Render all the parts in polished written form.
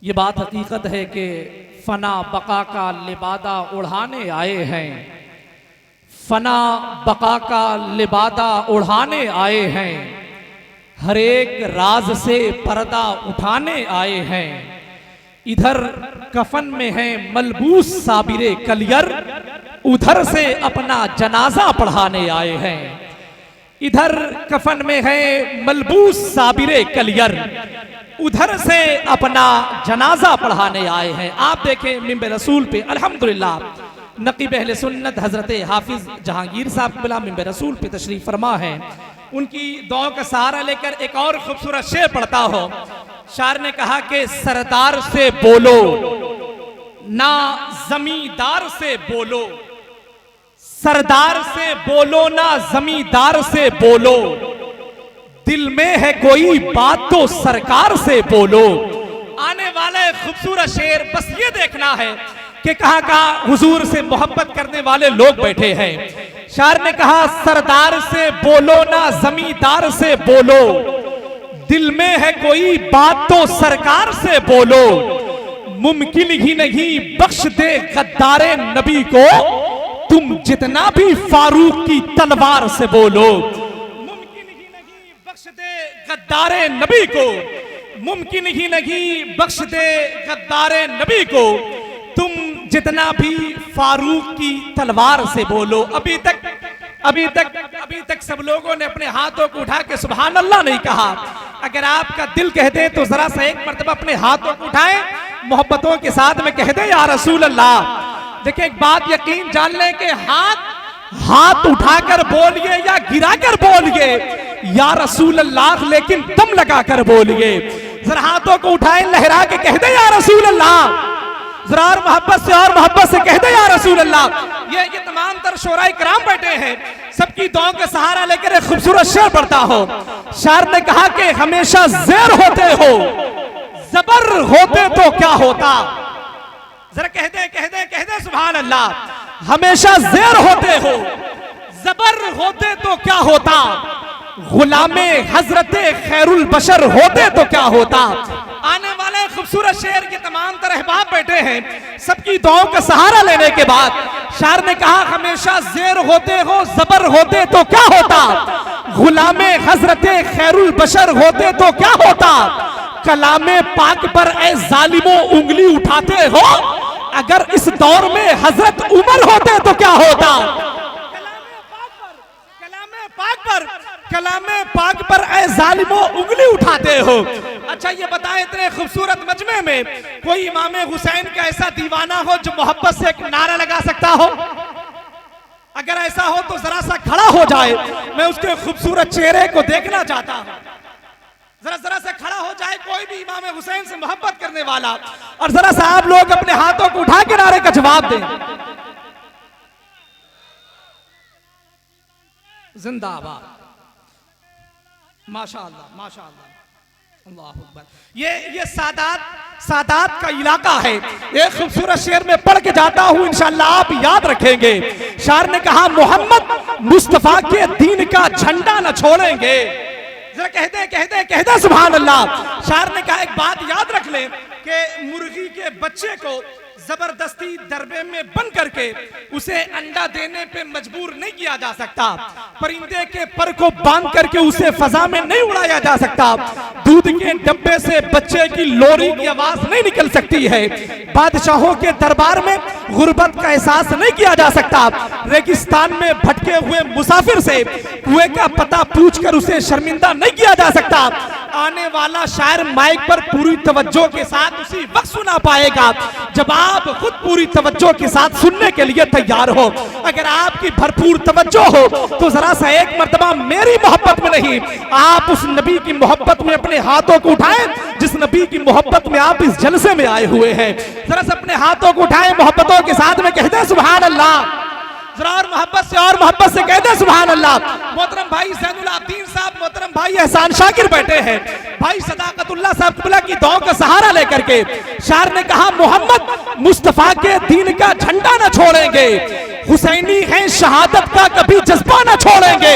ये बात हकीकत है कि फना बका का लिबादा उड़ाने आए हैं, फना बका का लिबादा उड़ाने आए हैं, हर एक राज से पर्दा उठाने आए हैं। इधर कफन में है मलबूस साबिरे कलियर, उधर से अपना जनाजा पढ़ाने आए हैं। इधर कफन में है मलबूस साबिरे कलियर, उधर से अपना जनाजा पढ़ाने आए हैं। आप देखें मिंबर रसूल पे अल्हम्दुलिल्लाह नकीब अहले सुन्नत हजरत हाफिज जहांगीर साहब बिला मिंबर रसूल पे तशरीफ फरमा है। उनकी दुआओं का सहारा लेकर एक और खूबसूरत शेर पढ़ता हो। शायर ने कहा कि सरदार से बोलो ना जमींदार से बोलो, सरदार से बोलो ना जमींदार से बोलो, दिल में है कोई बात तो सरकार से बोलो। आने वाला खूबसूरत शेर बस ये देखना है कि कहां कहां हुजूर से मोहब्बत करने वाले लोग बैठे हैं। शायर ने कहा सरदार से बोलो ना जमींदार से बोलो, दिल में है कोई बात तो सरकार से बोलो, मुमकिन ही नहीं बख्श दे गद्दारे नबी को, तुम जितना भी फारूक की तलवार से बोलो। मुमकिन ही नहीं बख्श दे गद्दारे नबी को, मुमकिन ही नहीं बख्श दे गद्दारे नबी को, तुम जितना भी फारूक की तलवार से बोलो। अभी तक सब लोगों ने अपने हाथों को उठा के सुभान अल्लाह नहीं कहा। अगर आपका दिल कह दे तो जरा सा एक मर्तबा अपने हाथों को उठाएं, मोहब्बतों के साथ में कह दे या रसूल अल्लाह। देखिए एक बात यकीन जान लें कि हाथ उठाकर बोलिए या गिराकर बोलिए या रसूल अल्लाह, लेकिन दम लगाकर बोलिए। जरा हाथों को उठाएं, लहरा के कह दे या रसूल अल्लाह, जरा और मोहब्बत से कह दे या रसूल अल्लाह। ये तमाम तर शोराए कराम बैठे हैं, सबकी दुआओं का सहारा लेकर एक खूबसूरत शेर पढ़ता हो। शायर ने कहा कि हमेशा ज़ेर होते हो, जबर होते तो क्या होता। जरा कह दे सुभान अल्लाह। हमेशा ज़ेर होते हो, जबर होते तो क्या होता, गुलामे हजरते खैरुल बशर होते तो क्या होता। आने वाले खूबसूरत शेर के तमाम तरह अहबाब बैठे हैं, सबकी दुआओं का सहारा लेने के बाद शायर ने कहा हमेशा ज़ेर होते हो, जबर होते तो क्या होता, गुलामे हजरते खैरुल बशर होते तो क्या होता। कलामे पाक पर ए जालिमों उंगली उठाते हो, अगर इस दौर में हजरत उमर होते तो क्या होता। कलामे पाक पर ए जालिमों उंगली उठाते हो। अच्छा ये बताएं, इतने खूबसूरत मजमे में कोई इमाम हुसैन का ऐसा दीवाना हो जो मोहब्बत से एक नारा लगा सकता हो। अगर ऐसा हो तो जरा सा खड़ा हो जाए, मैं उसके खूबसूरत चेहरे को देखना चाहता हूं। जरा सा खड़ा हो जाए कोई भी इमाम हुसैन से मोहब्बत करने वाला, और जरा सा आप लोग अपने हाथों को उठा के नारे का जवाब दें। जिंदाबाद, माशाअल्लाह माशाअल्लाह, अल्लाहु अकबर। ये सादात का इलाका है। एक खूबसूरत शेर में पढ़ के जाता हूं, इंशाअल्लाह आप याद रखेंगे। शायर ने कहा मोहम्मद मुस्तफा के दीन का झंडा न छोड़ेंगे। जरा कह दे सुभान अल्लाह। शायर ने कहा एक बात याद रख ले कि मुर्गी के बच्चे को जबरदस्ती दरबे में बंद करके उसे अंडा देने पे मजबूर नहीं किया जा सकता। परिंदे के पर को बांध करके उसे फजा में नहीं उड़ाया जा सकता। दूध के डब्बे से बच्चे की लोरी की आवाज नहीं निकल सकती है। बादशाहों के दरबार में गुर्बत का एहसास नहीं किया जा सकता। रेगिस्तान में भटके हुए मुसाफिर से कुएं का पता पूछकर उसे शर्मिंदा नहीं किया जा सकता। आने वाला शायर माइक पर पूरी तवज्जो के साथ उसी वक्त सुना पाएगा जब आप खुद पूरी तवज्जो के साथ सुनने के लिए तैयार हो। अगर आपकी भरपूर तवज्जो हो तो जरा सा एक मर्तबा मेरी मोहब्बत में नहीं, आप उस नबी की मोहब्बत में अपने हाथों को उठाएं जिस नबी की मोहब्बत में आप इस जलसे में आए हुए हैं। जरा सा अपने हाथों को उठाएं, मोहब्बतों के साथ में कहते हैं सुभान अल्लाह। जरा और मोहब्बत से कहते हैं सुभान अल्लाह। मोहतरम भाई ज़ैनुल आबदीन साहब, मोहतरम भाई एहसान शाकिर बैठे हैं, भाई सदाकतुल्लाह साहब क़िबला की दुआ का सहारा लेकर के। शायर ने कहा मोहम्मद मुस्तफा के दीन का झंडा न छोड़ेंगे, हुसैनी हैं शहादत का कभी जज्बा न छोड़ेंगे,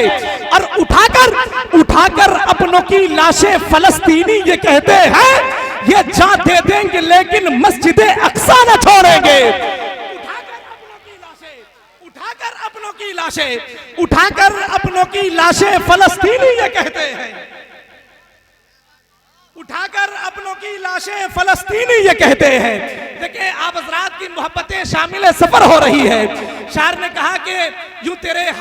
और उठाकर अपनों की लाशें फलस्तीनी ये कहते हैं ये जान दे देंगे लेकिन मस्जिद अक्सा न छोड़ेंगे। उठाकर अपनों की लाशें फलस्तीनी ये कहते हैं, उठाकर अपनों की लाशें फलस्तीनी ये कहते हैं। देखिए आप हजरात की मोहब्बतें शामिल सफर हो रही है। शायर ने कहा कि यूं तेरे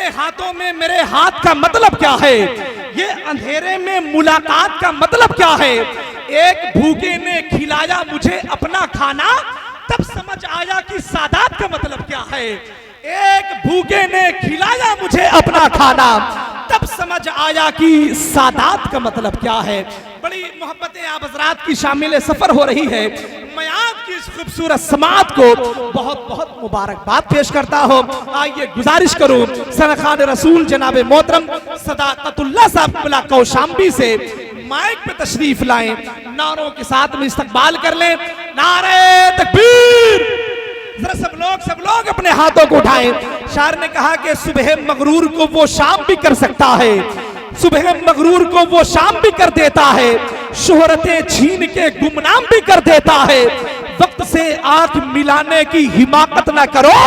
हाथों में मेरे हाथ का मतलब क्या है, ये अंधेरे में मुलाकात का मतलब क्या है। एक भूखे ने खिलाया मुझे अपना खाना, तब समझ आया कि सादात का मतलब क्या है। एक भूखे ने खिलाया मुझे अपना खाना, तब समझ आया कि सादात का मतलब क्या है। बड़ी मोहब्बतें आप हजरात की शामिल सफर हो रही है। मैं आपकी इस खूबसूरत समात को बहुत बहुत मुबारकबाद पेश करता हूँ। आइए गुजारिश करूँ सरखान रसूल जनाब मोहतरम सदाकतुल्लाह साहब बिला कौशाम्बी से माइक पे तशरीफ लाएं, नारों के साथ में इस्तकबाल कर लें। नारे तकबीर। जरा सब लोग अपने हाथों को उठाएं। शायर ने कहा कि सुबह मगरूर को वो शाम भी कर सकता है, सुबह मगरूर को वो शाम भी कर देता है, शोहरतें छीन के गुमनाम भी कर देता है। वक्त से आंख मिलाने की हिमाकत ना करो,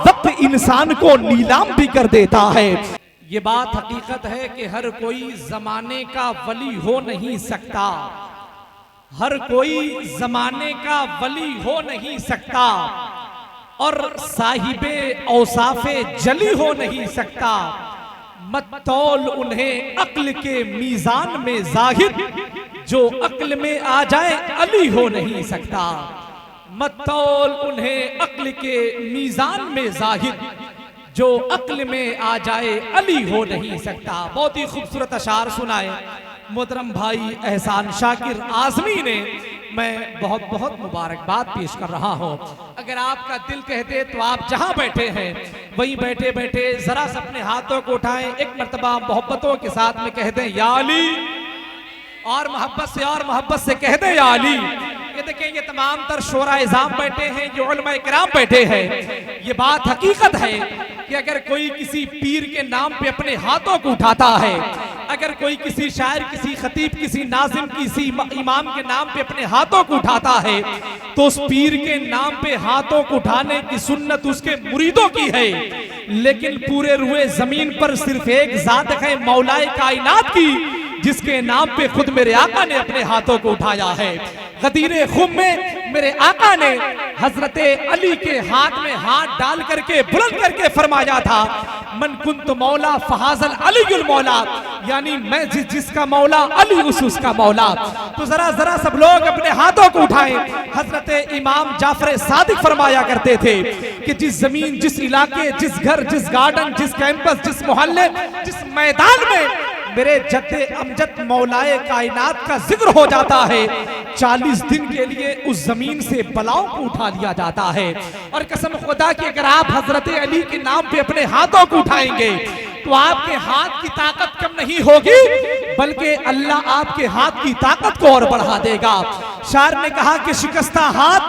वक्त इंसान को नीलाम भी कर देता है। ये बात हकीकत है कि हर कोई जमाने का वली हो नहीं सकता, हर कोई जमाने का वली हो नहीं सकता, और साहिबे औसाफे जली हो नहीं सकता। मत तौल उन्हें अक्ल के मीजान में जाहिद, जो अक्ल में आ जाए अली हो नहीं सकता। मत तौल उन्हें अक्ल के मीजान में जाहिद, जो अक्ल में आ जाए अली हो नहीं सकता। बहुत ही खूबसूरत अशार सुनाए मोहतरम भाई एहसान शाकिर आजमी ने। मैं बहुत बहुत मुबारकबाद पेश कर रहा हूँ। अगर आपका दिल कहते तो आप जहाँ बैठे हैं वहीं बैठे बैठे जरा से अपने हाथों को उठाएं, एक मर्तबा मोहब्बतों के साथ में कह दें या अली, और मोहब्बत से कह दें या अली। ये देखें, ये तमाम तर शोरा इज़ाम बैठे हैं, ये उलमा इकराम बैठे हैं। ये बात हकीकत है कि अगर कोई किसी पीर के नाम पे अपने हाथों को उठाता है, अगर कोई किसी शायर, किसी खतीब, किसी नाजिम, किसी इमाम के नाम पे अपने हाथों को उठाता है, तो उस पीर के नाम पे हाथों को उठाने की सुन्नत उसके मुरीदों की है। लेकिन पूरे रुए जमीन पर सिर्फ एक जात है मौलाए कायनात की, जिसके नाम पे खुद मेरे आका ने अपने हाथों को उठाया है। गदीरे खुम में मेरे आका ने हजरत अली के हाथ में हाथ डाल करके बुलंद करके फरमाया था, मन कुंत मौला फहाजल अलीयुल मौला, यानी मैं जिसका मौला अली उसका मौला। तो जरा सब लोग अपने हाथों को उठाएं। हजरत इमाम जाफर सादिक फरमाया करते थे कि जिस जमीन, जिस इलाके, जिस घर, जिस गार्डन, जिस कैंपस, जिस मोहल्ले, जिस मैदान में मेरे जद्दे अमजद मौलाए कायनात का जिक्र हो जाता है, 40 दिन के लिए उस जमीन से बलाओं को उठा लिया जाता है। और कसम खुदा की अगर आप हजरत अली के नाम पे अपने हाथों को उठाएंगे तो आपके हाथ की ताकत कम नहीं होगी, बल्कि अल्लाह आपके हाथ की ताकत को और बढ़ा देगा। शायर ने कहा कि शिकस्ता हाथ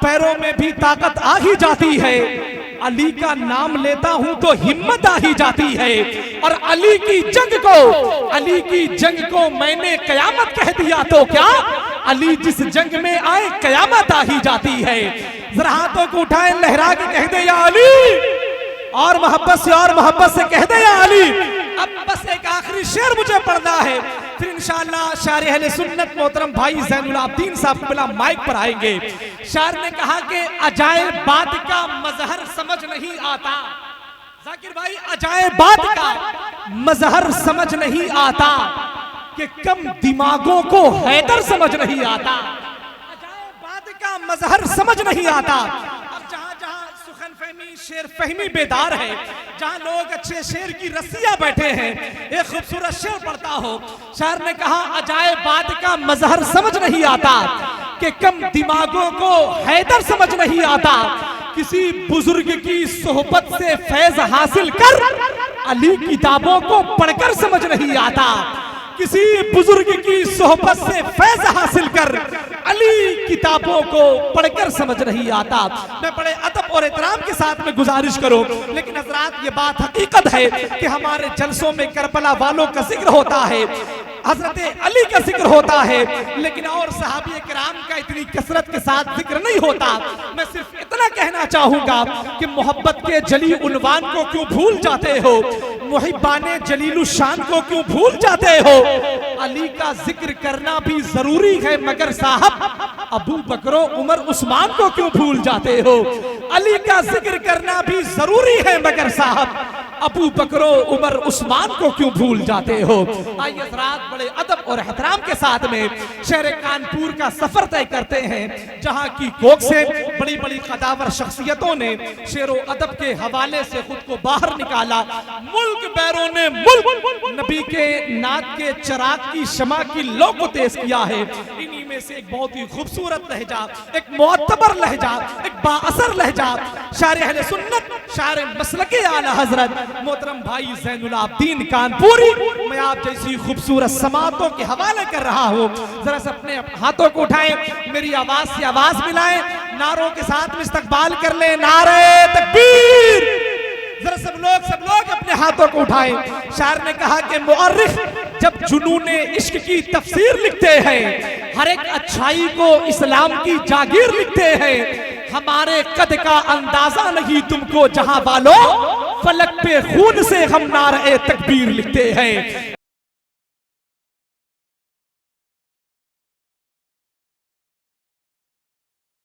पैरों में भी ताकत आ ही जाती है, अली का नाम लेता हूं तो हिम्मत आ ही जाती है। और अली की जंग को मैंने कयामत कह दिया तो क्या, अली जिस जंग में आए कयामत आ ही जाती है। जरा हाथों को उठाएं, लहरा के कह दे या अली, और मोहब्बत से कह दे या अली। अब बस एक आखिरी शेर मुझे पढ़ना है, फिर इंशाअल्लाह शायर अहले सुन्नत मोहतरम भाई ज़ैनुल आबिदीन साहब बिला माइक पर आएंगे। शायर ने कहा कि अजायब बात का मजहर समझ नहीं आता, जाकिर भाई अजायब बात का मजहर समझ नहीं आता, कि कम दिमागों को हैदर समझ नहीं आता। अजायब बात का मजहर समझ नहीं आता। अब जहां सुखन फहमी, शेर फहमी बेदार है, जहां लोग अच्छे शेर की रस्सियां बैठे हैं, एक खूबसूरत शेर पढ़ता हो। शायर ने कहा अजायब बात का मजहर समझ नहीं आता, कि कम दिमागों को हैदर समझ नहीं आता। किसी बुजुर्ग की सोहबत से फैज हासिल कर, अली किताबों को पढ़कर समझ नहीं आता। किसी बुजुर्ग की सोहबत से फैज हासिल कर, अली किताबों को पढ़कर समझ नहीं आता। मैं बड़े अदब और एहतराम के साथ में गुजारिश करूं, लेकिन हजरात ये बात हकीकत है कि हमारे जलसों में करबला वालों का जिक्र होता है। हजरत अली का जिक्र होता है, लेकिन और सहाबी किराम का इतनी कसरत के साथ जिक्र नहीं होता। मैं सिर्फ इतना कहना चाहूंगा कि मोहब्बत के जली उन्वान को क्यों भूल जाते हो, मुहिब्बाने जलीलु शान को क्यों भूल जाते हो। अली का जिक्र करना भी जरूरी है, मगर साहब अबू बकर उमर उस्मान को क्यों भूल जाते हो। अली का जिक्र करना भी जरूरी है, मगर साहब अबू बकर उमर उस्मान को क्यों भूल जाते हो। आइए हज़रात बड़े अदब और एहतराम के साथ में शहर कानपुर का सफर तय करते हैं, जहां की कोख से बड़ी बड़ी कदावर शख्सियतों ने शेरो अदब के हवाले से खुद को बाहर निकाला। मुल्क बैरोने मुल्क नबी के नात के चराग की शमा की लौ को तेज किया है। इन्हीं में से एक बहुत ही खूबसूरत लहजा, एक मुअत्तबर लहजा, एक बाअसर लहजा शायर अहले सुन्नत, शायर मसलके आला हजरत मोहतरम भाई ज़ैनुल आबदीन कानपुरी मैं आप जैसी खूबसूरत समातों के हवाले कर रहा हूँ। जरा से अपने हाथों को उठाएं, मेरी आवाज से आवाज मिलाएं, नारों के साथ में इस्तकबाल कर ले, नारे तकबीर। जरा सब लोग अपने हाथों को उठाएं। शायर ने कहा कि मुअर्रिख जब जुनूने इश्क की तफसीर लिखते हैं, हर एक अच्छाई को इस्लाम की जागीर लिखते हैं। हमारे कद का अंदाजा नहीं तुमको जहां वालों, फलक पे खून से हम नारे तकबीर लिखते हैं।